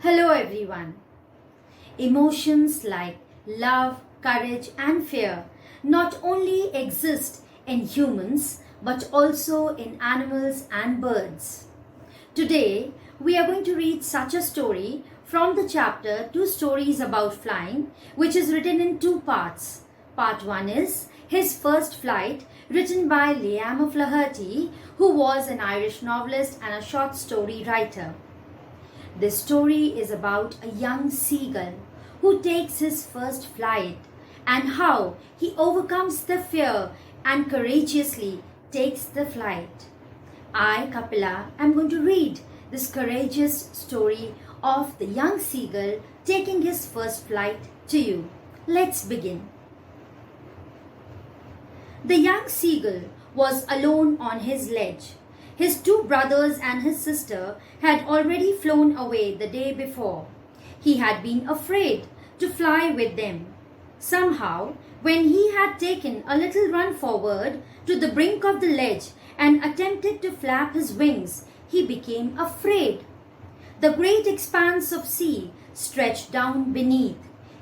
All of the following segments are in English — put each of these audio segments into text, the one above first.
Hello everyone. Emotions like love, courage and fear not only exist in humans but also in animals and birds. Today we are going to read such a story from the chapter Two Stories About Flying, which is written in two parts. Part 1 is His First Flight, written by Liam O'Flaherty, who was an Irish novelist and a short story writer. This story is about a young seagull who takes his first flight and how he overcomes the fear and courageously takes the flight. I, Kapila, am going to read this courageous story of the young seagull taking his first flight to you. Let's begin. The young seagull was alone on his ledge. His two brothers and his sister had already flown away the day before. He had been afraid to fly with them. Somehow, when he had taken a little run forward to the brink of the ledge and attempted to flap his wings, he became afraid. The great expanse of sea stretched down beneath,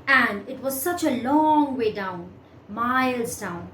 and it was such a long way down, miles down.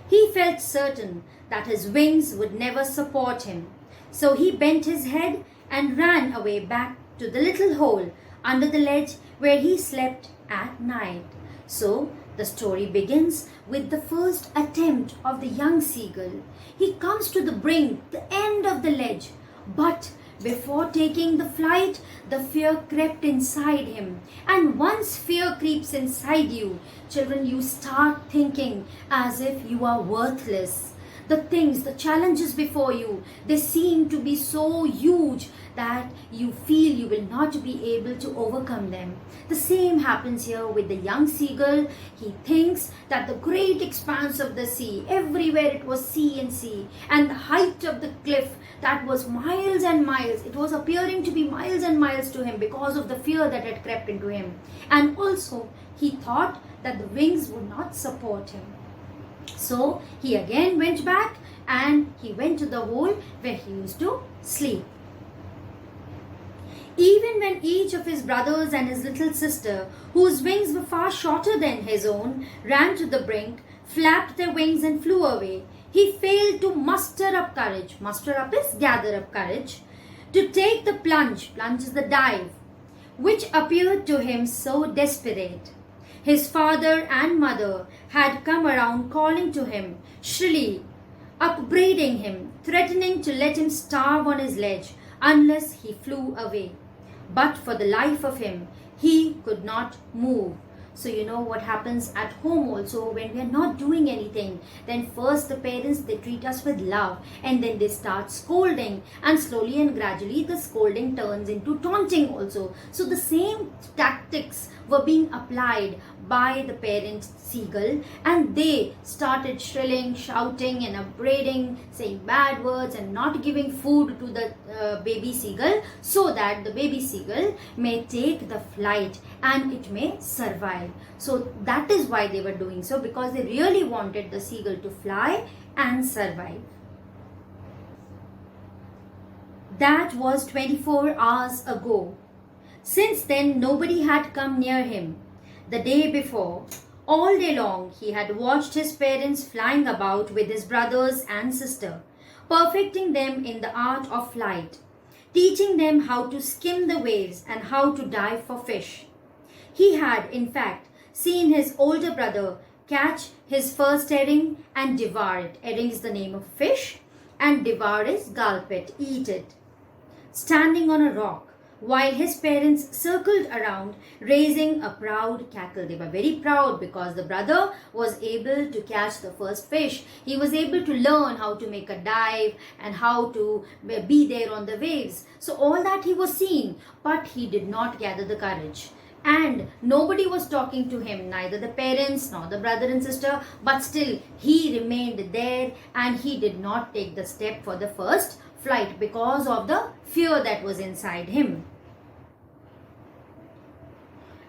He felt certain that his wings would never support him, so he bent his head and ran away back to the little hole under the ledge where he slept at night. So the story begins with the first attempt of the young seagull. He comes to the brink, the end of the ledge, but before taking the flight, the fear crept inside him. And once fear creeps inside you, children, you start thinking as if you are worthless. The things, the challenges before you, they seem to be so huge that you feel you will not be able to overcome them. The same happens here with the young seagull. He thinks that the great expanse of the sea, everywhere it was sea and sea, and the height of the cliff that was miles and miles, it was appearing to be miles and miles to him because of the fear that had crept into him. And also he thought that the wings would not support him. So he again went back and he went to the hole where he used to sleep. Even when each of his brothers and his little sister, whose wings were far shorter than his own, ran to the brink, flapped their wings and flew away, he failed to muster up courage. Muster up is gather up courage. To take the plunge. Plunge is the dive, which appeared to him so desperate. His father and mother had come around calling to him shrilly, upbraiding him, threatening to let him starve on his ledge unless he flew away. But for the life of him, he could not move. So you know what happens at home also when we are not doing anything. Then first the parents, they treat us with love and then they start scolding, and slowly and gradually the scolding turns into taunting also. So the same tactics were being applied by the parent seagull, and they started shrilling, shouting and upbraiding, saying bad words and not giving food to the baby seagull so that the baby seagull may take the flight and it may survive. So that is why they were doing so, because they really wanted the seagull to fly and survive. That was 24 hours ago. Since then, nobody had come near him. The day before, all day long, he had watched his parents flying about with his brothers and sister, perfecting them in the art of flight, teaching them how to skim the waves and how to dive for fish. He had, in fact, seen his older brother catch his first herring and devour it. Herring is the name of fish, and devour is gulp it, eat it, standing on a rock, while his parents circled around, raising a proud cackle. They were very proud because the brother was able to catch the first fish. He was able to learn how to make a dive and how to be there on the waves. So all that he was seeing, but he did not gather the courage. And nobody was talking to him, neither the parents nor the brother and sister, but still he remained there and he did not take the step for the first flight because of the fear that was inside him.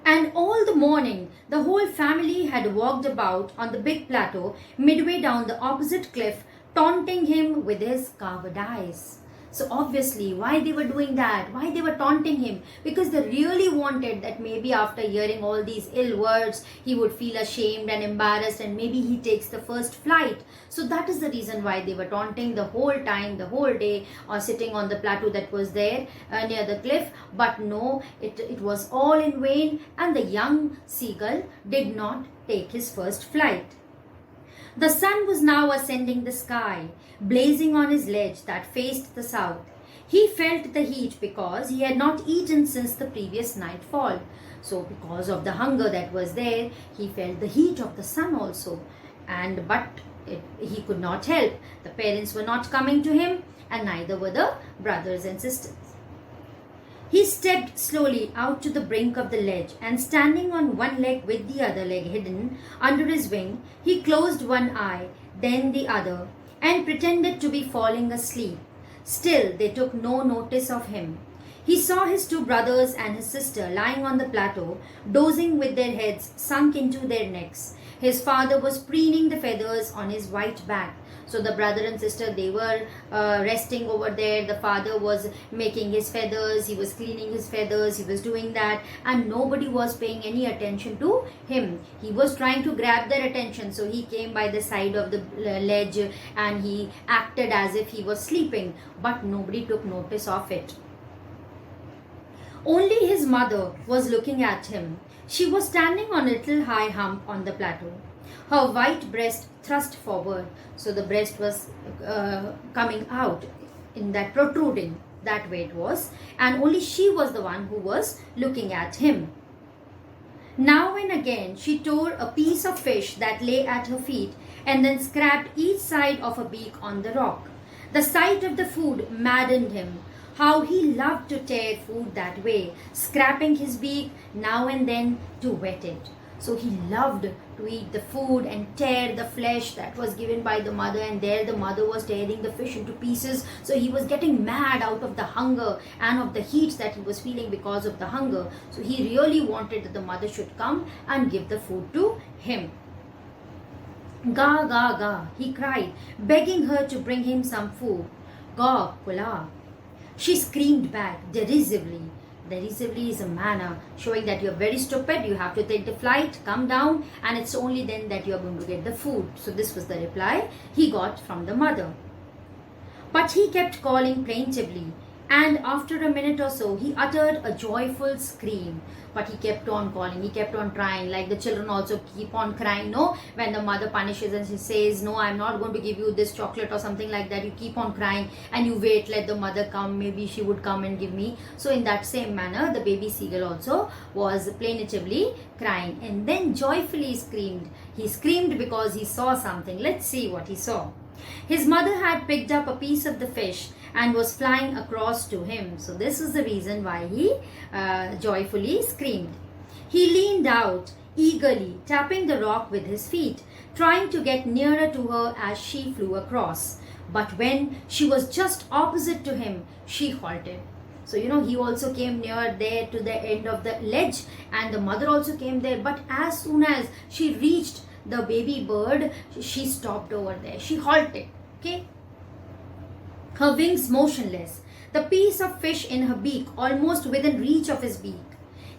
And all the morning, the whole family had walked about on the big plateau midway down the opposite cliff, taunting him with his cowardice. So obviously, why they were doing that, why they were taunting him, because they really wanted that maybe after hearing all these ill words, he would feel ashamed and embarrassed, and maybe he takes the first flight. So that is the reason why they were taunting the whole time, the whole day, or sitting on the plateau that was there near the cliff. But no, it was all in vain, and the young seagull did not take his first flight. The sun was now ascending the sky, blazing on his ledge that faced the south. He felt the heat because he had not eaten since the previous nightfall. So because of the hunger that was there, he felt the heat of the sun also. He could not help. The parents were not coming to him, and neither were the brothers and sisters. He stepped slowly out to the brink of the ledge, and standing on one leg with the other leg hidden under his wing, he closed one eye, then the other, and pretended to be falling asleep. Still, they took no notice of him. He saw his two brothers and his sister lying on the plateau, dozing with their heads sunk into their necks. His father was preening the feathers on his white back. So the brother and sister, they were resting over there. The father was making his feathers, he was cleaning his feathers, he was doing that, and nobody was paying any attention to him. He was trying to grab their attention, so he came by the side of the ledge and he acted as if he was sleeping, but nobody took notice of it. Only his mother was looking at him. She was standing on a little high hump on the plateau. Her white breast thrust forward, so the breast was coming out in that protruding, that way it was, and only she was the one who was looking at him. Now and again she tore a piece of fish that lay at her feet and then scraped each side of a beak on the rock. The sight of the food maddened him. How he loved to tear food that way, scraping his beak now and then to wet it. So he loved to eat the food and tear the flesh that was given by the mother, and there the mother was tearing the fish into pieces. So he was getting mad out of the hunger and of the heat that he was feeling because of the hunger. So he really wanted that the mother should come and give the food to him. Ga, ga, ga, he cried, begging her to bring him some food. Ga, kula. She screamed back derisively. Derisively is a manner showing that you're very stupid, you have to take the flight, come down, and it's only then that you're going to get the food. So this was the reply he got from the mother. But he kept calling plaintively, and after a minute or so, he uttered a joyful scream. But he kept on calling, he kept on trying, like the children also keep on crying, no? When the mother punishes and she says, no, I'm not going to give you this chocolate or something like that, you keep on crying and you wait, let the mother come, maybe she would come and give me. So in that same manner, the baby seagull also was plaintively crying and then joyfully screamed. He screamed because he saw something. Let's see what he saw. His mother had picked up a piece of the fish and was flying across to him. So this is the reason why he joyfully screamed. He leaned out eagerly, tapping the rock with his feet, trying to get nearer to her as she flew across. But when she was just opposite to him, she halted. So, he also came near there to the end of the ledge, and the mother also came there. But as soon as she reached the baby bird, she stopped over there. She halted. Okay? Her wings motionless, the piece of fish in her beak almost within reach of his beak.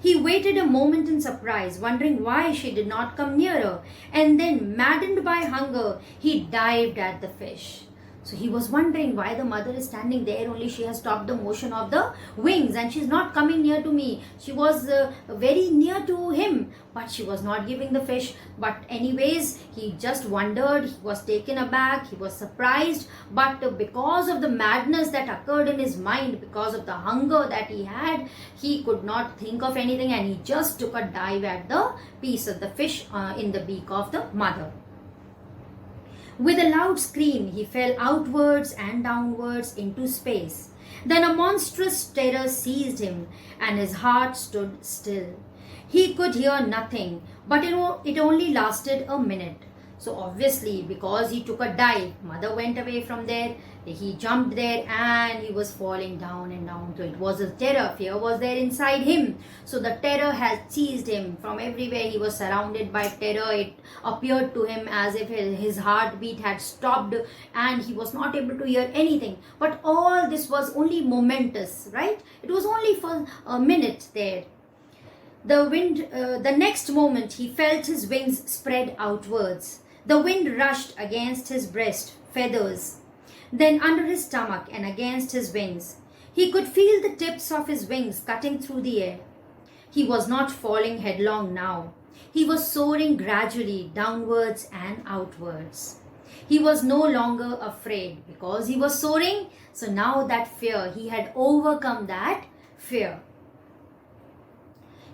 He waited a moment in surprise, wondering why she did not come nearer, and then, maddened by hunger, he dived at the fish. So he was wondering why the mother is standing there, only she has stopped the motion of the wings and she's not coming near to me. She was very near to him, but she was not giving the fish. But anyways, he just wondered, he was taken aback, he was surprised, but because of the madness that occurred in his mind, because of the hunger that he had, he could not think of anything and he just took a dive at the piece of the fish in the beak of the mother. With a loud scream, he fell outwards and downwards into space. Then a monstrous terror seized him, and his heart stood still. He could hear nothing, but it only lasted a minute. So obviously, because he took a dive, mother went away from there, he jumped there and he was falling down and down. So it was a terror, fear was there inside him. So the terror had seized him from everywhere. He was surrounded by terror. It appeared to him as if his heartbeat had stopped and he was not able to hear anything. But all this was only momentous, right? It was only for a minute there. The next moment he felt his wings spread outwards. The wind rushed against his breast, feathers, then under his stomach and against his wings. He could feel the tips of his wings cutting through the air. He was not falling headlong now. He was soaring gradually downwards and outwards. He was no longer afraid because he was soaring. So now that fear, he had overcome that fear.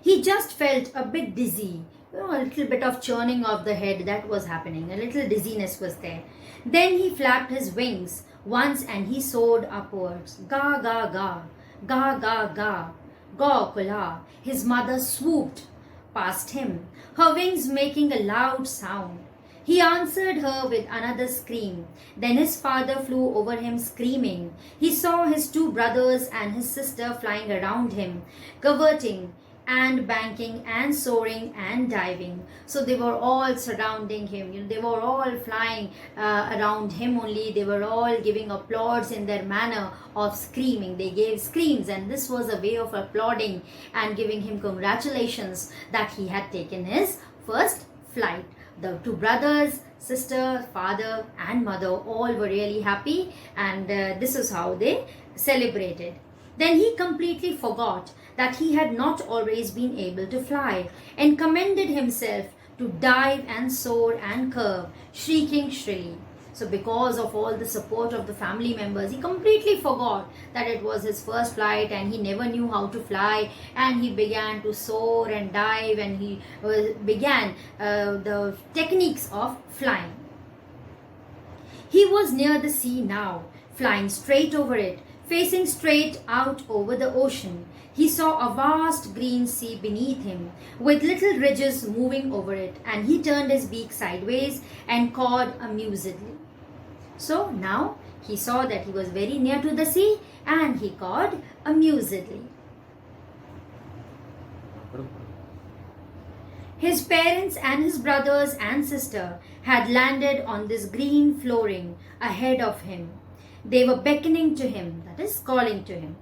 He just felt a bit dizzy, a little bit of churning of the head that was happening, a little dizziness was there. Then he flapped his wings once and he soared upwards. Ga, ga, ga, ga, ga, ga, ga, kula. His mother swooped past him, her wings making a loud sound. He answered her with another scream. Then his father flew over him screaming. He saw his two brothers and his sister flying around him, cavorting and banking and soaring and diving. So they were all surrounding him. They were all flying around him only. They were all giving applause in their manner of screaming. They gave screams, and this was a way of applauding and giving him congratulations that he had taken his first flight. The two brothers, sister, father and mother all were really happy, and this is how they celebrated. Then he completely forgot that he had not always been able to fly, and commended himself to dive and soar and curve, shrieking shrilly. So because of all the support of the family members, he completely forgot that it was his first flight and he never knew how to fly, and he began to soar and dive, and he began the techniques of flying. He was near the sea now, flying straight over it, facing straight out over the ocean. He saw a vast green sea beneath him, with little ridges moving over it, and he turned his beak sideways and cawed amusedly. So now he saw that he was very near to the sea, and he cawed amusedly. His parents and his brothers and sister had landed on this green flooring ahead of him. They were beckoning to him, that is, calling to him.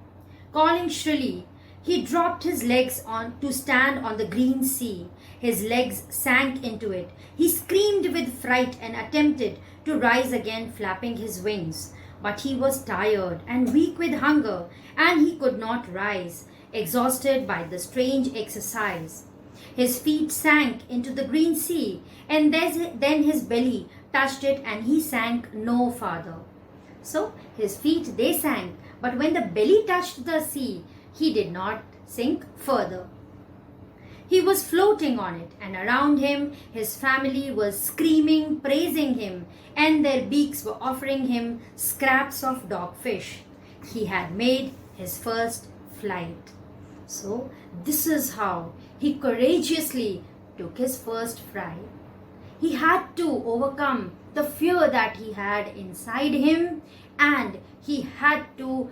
Calling shrilly, he dropped his legs on to stand on the green sea. His legs sank into it. He screamed with fright and attempted to rise again, flapping his wings. But he was tired and weak with hunger, and he could not rise, exhausted by the strange exercise. His feet sank into the green sea, and then his belly touched it, and he sank no farther. So his feet, they sank, but when the belly touched the sea, he did not sink further. He was floating on it, and around him his family was screaming, praising him, and their beaks were offering him scraps of dogfish. He had made his first flight. So this is how he courageously took his first flight. He had to overcome the fear that he had inside him, and he had to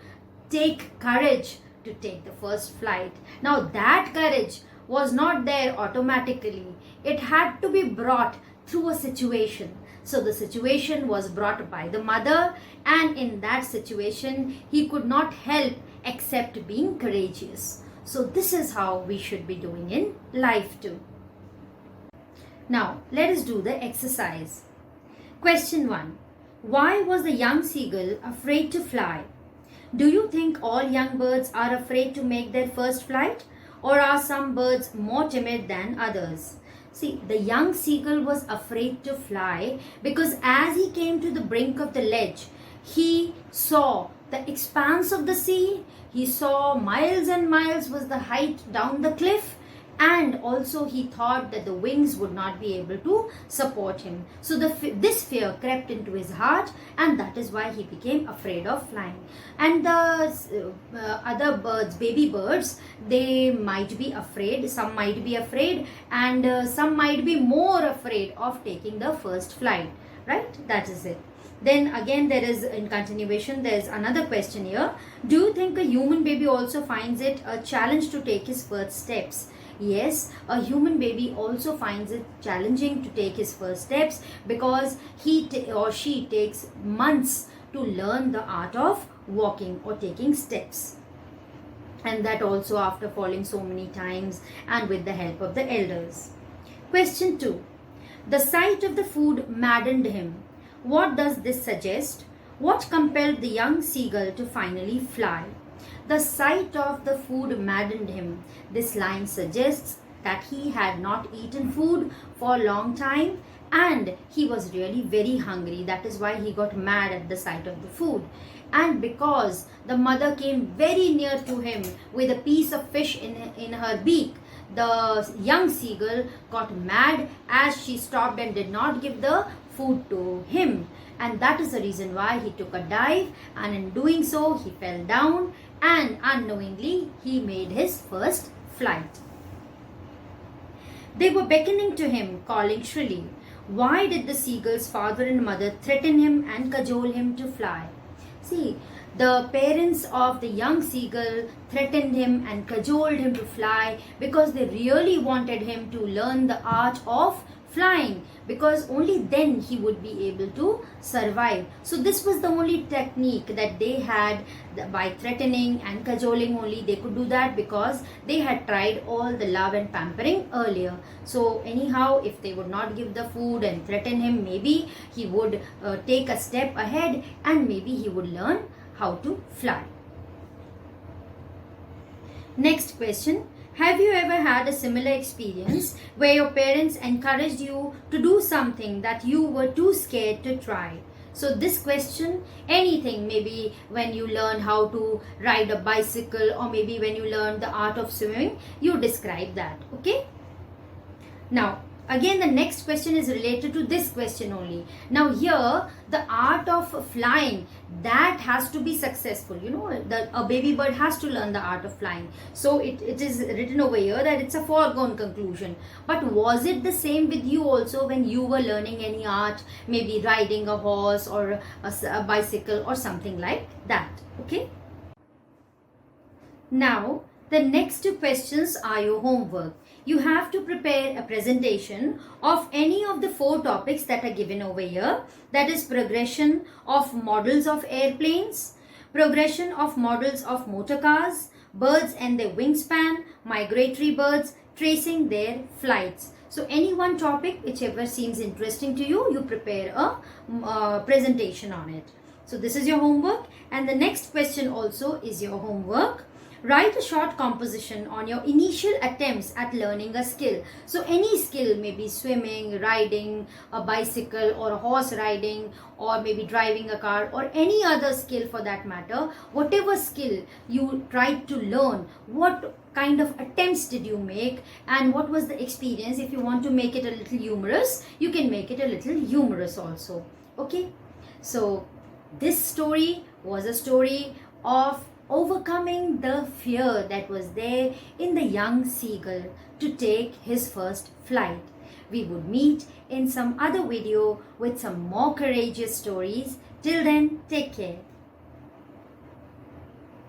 take courage to take the first flight. Now that courage was not there automatically. It had to be brought through a situation. So the situation was brought by the mother, and in that situation he could not help except being courageous. So this is how we should be doing in life too. Now let us do the exercise. Question 1. Why was the young seagull afraid to fly? Do you think all young birds are afraid to make their first flight, or are some birds more timid than others? See, the young seagull was afraid to fly because as he came to the brink of the ledge, he saw the expanse of the sea. He saw miles and miles was the height down the cliff, and also he thought that the wings would not be able to support him. So this fear crept into his heart, and that is why he became afraid of flying. And the other birds, baby birds, they might be afraid, some might be afraid, and some might be more afraid of taking the first flight, right? That is it. Then again, there is, in continuation, there is another question here. Do you think a human baby also finds it a challenge to take his first steps? Yes, a human baby also finds it challenging to take his first steps, because he or she takes months to learn the art of walking or taking steps. And that also after falling so many times and with the help of the elders. Question 2. The sight of the food maddened him. What does this suggest? What compelled the young seagull to finally fly? The sight of the food maddened him. This line suggests that he had not eaten food for a long time and he was really very hungry. That is why he got mad at the sight of the food. And because the mother came very near to him with a piece of fish in her beak, the young seagull got mad as she stopped and did not give the food to him. And that is the reason why he took a dive, and in doing so he fell down and unknowingly he made his first flight. They were beckoning to him, calling shrilly. Why did the seagull's father and mother threaten him and cajole him to fly? See, the parents of the young seagull threatened him and cajoled him to fly because they really wanted him to learn the art of flying, because only then he would be able to survive. So this was the only technique that they had. By threatening and cajoling only they could do that, because they had tried all the love and pampering earlier. So anyhow, if they would not give the food and threaten him, maybe he would take a step ahead and maybe he would learn how to fly. Next question. Have you ever had a similar experience where your parents encouraged you to do something that you were too scared to try? So this question, anything, maybe when you learn how to ride a bicycle, or maybe when you learn the art of swimming, you describe that, okay? Now, again, the next question is related to this question only. Now here, the art of flying, that has to be successful. You know, a baby bird has to learn the art of flying. So it is written over here that it's a foregone conclusion. But was it the same with you also when you were learning any art, maybe riding a horse or a bicycle or something like that? Okay. Now, the next two questions are your homework. You have to prepare a presentation of any of the 4 topics that are given over here. That is progression of models of airplanes, progression of models of motor cars, birds and their wingspan, migratory birds, tracing their flights. So any one topic, whichever seems interesting to you, you prepare a presentation on it. So this is your homework, and the next question also is your homework. Write a short composition on your initial attempts at learning a skill. So any skill, maybe swimming, riding a bicycle or a horse riding, or maybe driving a car, or any other skill for that matter, whatever skill you tried to learn, what kind of attempts did you make and what was the experience? If you want to make it a little humorous, you can make it a little humorous also. Okay, so this story was a story of overcoming the fear that was there in the young seagull to take his first flight. We would meet in some other video with some more courageous stories. Till then, take care.